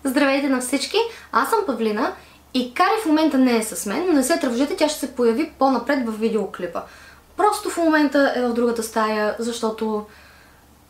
Здравейте на всички! Аз съм Павлина и Кари в момента не е с мен, но не се тревожете, тя ще се появи по-напред в видеоклипа. Просто в момента е в другата стая, защото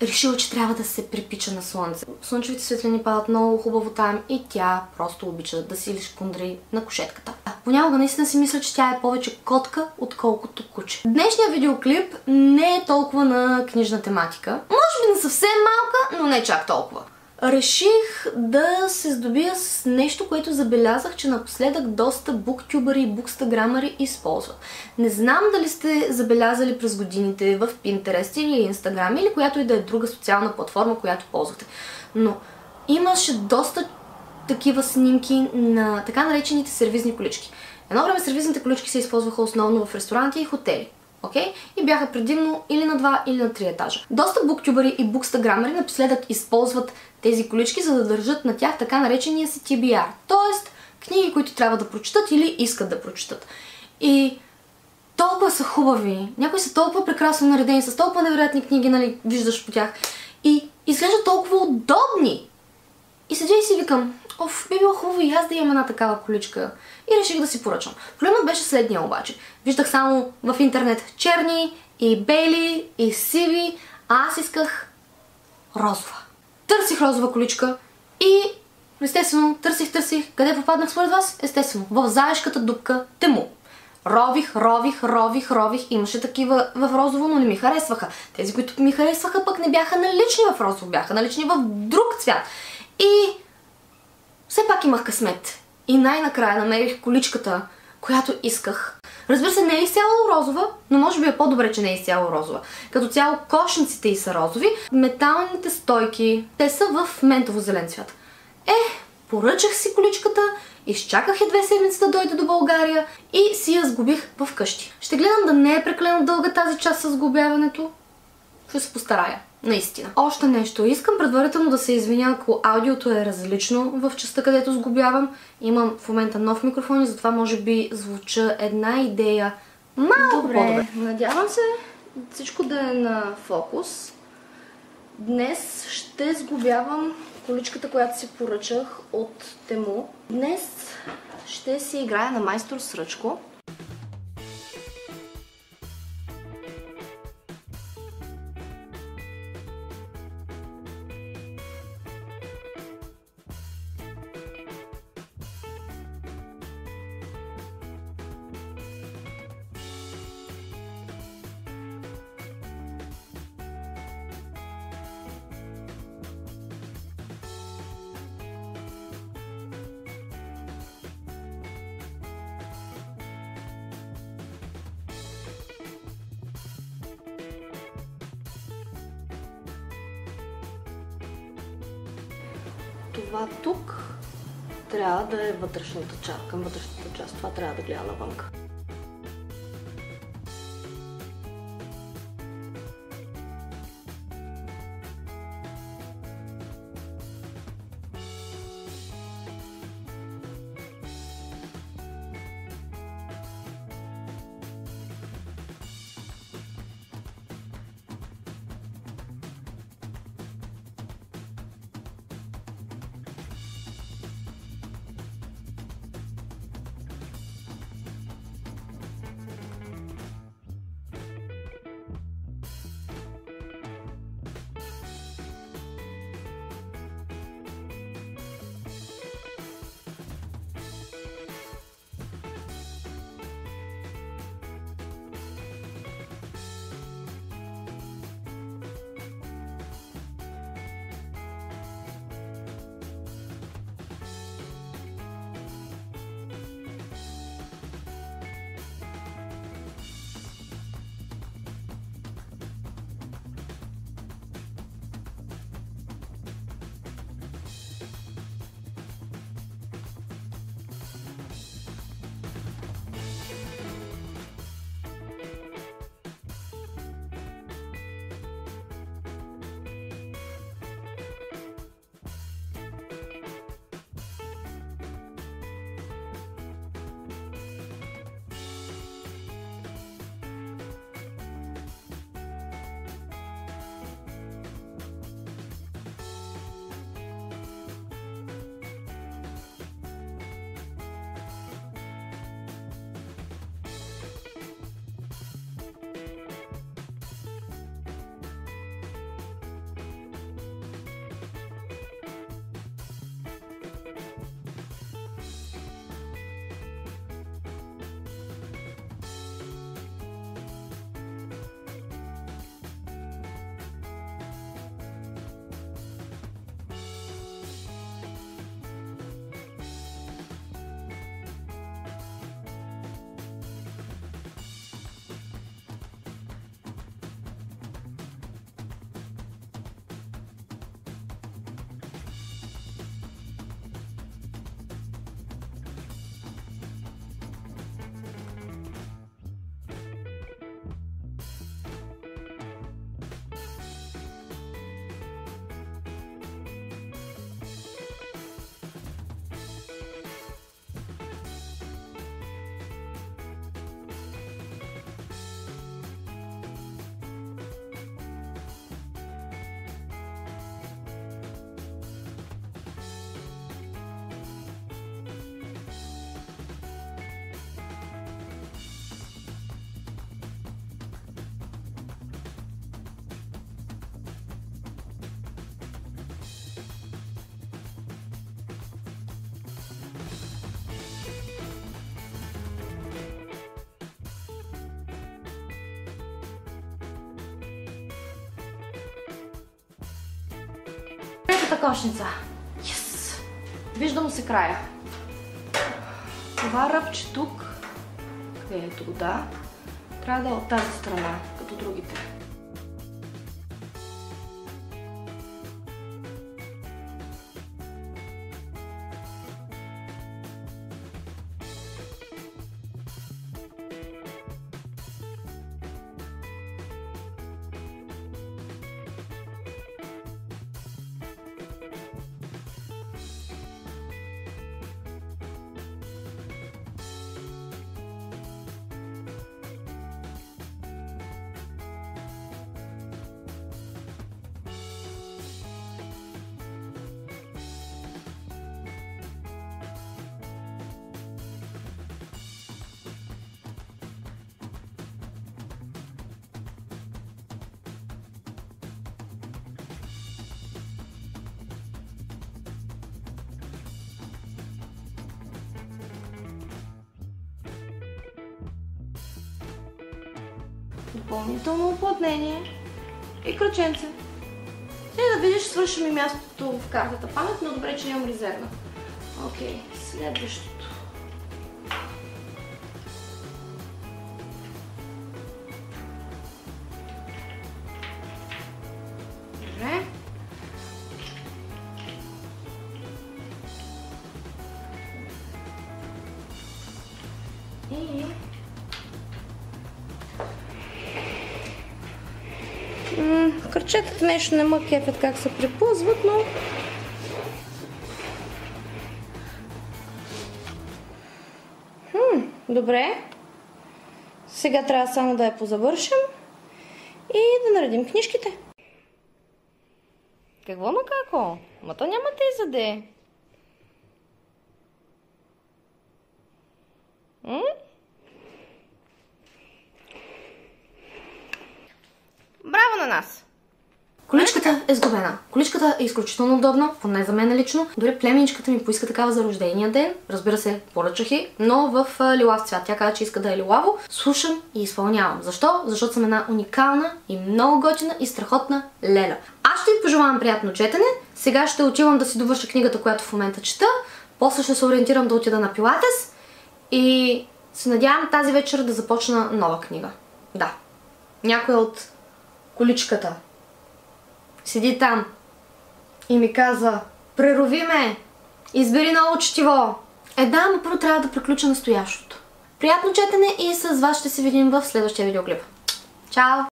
решила, че трябва да се припича на слънце. Слънчевите светлини падат много хубаво там и тя просто обича да си лишкундри на кушетката. Понякога наистина си мисля, че тя е повече котка, отколкото куче. Днешният видеоклип не е толкова на книжна тематика. Може би не съвсем малка, но не чак толкова. Реших да се здобия с нещо, което забелязах, че напоследък доста буктюбъри и букстаграмъри използват. Не знам дали сте забелязали през годините в Pinterest или Instagram или която и да е друга социална платформа, която ползвате. Но имаше доста такива снимки на така наречените сервизни колички. Едно време сервизните колички се използваха основно в ресторанти и хотели. Okay? И бяха предимно или на 2 или на 3 етажа. Доста буктюбъри и букстаграмери напоследък използват тези колички, за да държат на тях така наречения си TBR. Тоест, книги, които трябва да прочитат или искат да прочитат. И толкова са хубави. Някои са толкова прекрасно наредени, с толкова невероятни книги, нали, виждаш по тях. И изглеждат толкова удобни. И седя и си викам, би било хубаво и аз да имам една такава количка. И реших да си поръчам. Проблемът беше следния обаче. Виждах само в интернет черни и бели и сиви, а аз исках розова. Търсих розова количка и естествено търсих. Къде попаднах според вас? Естествено, в заешката дупка Тему. Рових. Имаше такива в розово, но не ми харесваха. Тези, които ми харесваха, пък не бяха налични в розово, бяха налични в друг цвят. И все пак имах късмет. И най-накрая намерих количката, която исках. Разбира се, не е изцяло розова, но може би е по-добре, че не е изцяло розова. Като цяло кошниците й са розови, металните стойки, те са в ментово-зелен цвят. Поръчах си количката, изчаках 2 седмици да дойде до България и си я сгубих в къщи. Ще гледам да не е прекалено дълга тази част с сгубяването. Ще се постарая. Наистина. Още нещо. Искам предварително да се извиня, ако аудиото е различно в частта, където сгубявам. Имам в момента нов микрофон и затова може би звуча една идея малко по-добре. Надявам се всичко да е на фокус. Днес ще сгубявам количката, която си поръчах от Тему. Днес ще си играя на майстор с ръчко. Това тук трябва да е вътрешната част. Към вътрешната част. Това трябва да гледа навънка. третата кошница. Yes! Вижда му се края. Това ръбче тук, къде е тук, да, трябва да е от тази страна, като другите. Допълнително уплътнение и кръченце. Ти да видиш, свърши ми мястото в картата памет, но добре, че нямам резервна. Окей, следващото. Добре. И... кръчетата нещо не ме кефят как се препълзват, но... Добре. Сега трябва само да я позавършим и да наредим книжките. Какво на како? Ма то няма да изяде. Браво на нас! Количката е сгубена. Количката е изключително удобна, поне за мен лично. Дори племеничката ми поиска такава за рождения ден. Разбира се, поръчах и, но в лилав цвят. Тя каза, че иска да е лилаво. Слушам и изпълнявам. Защо? Защото съм една уникална и много готина и страхотна леля. Аз ще ви пожелавам приятно четене. Сега ще отивам да си довърша книгата, която в момента чета. После ще се ориентирам да отида на пилатес. И се надявам тази вечер да започна нова книга. Да. Някой от количката седи там и ми каза: прерови ме, избери ново четиво. Да, но първо трябва да приключа настоящото. Приятно четене и с вас ще се видим в следващия видеоклип. Чао!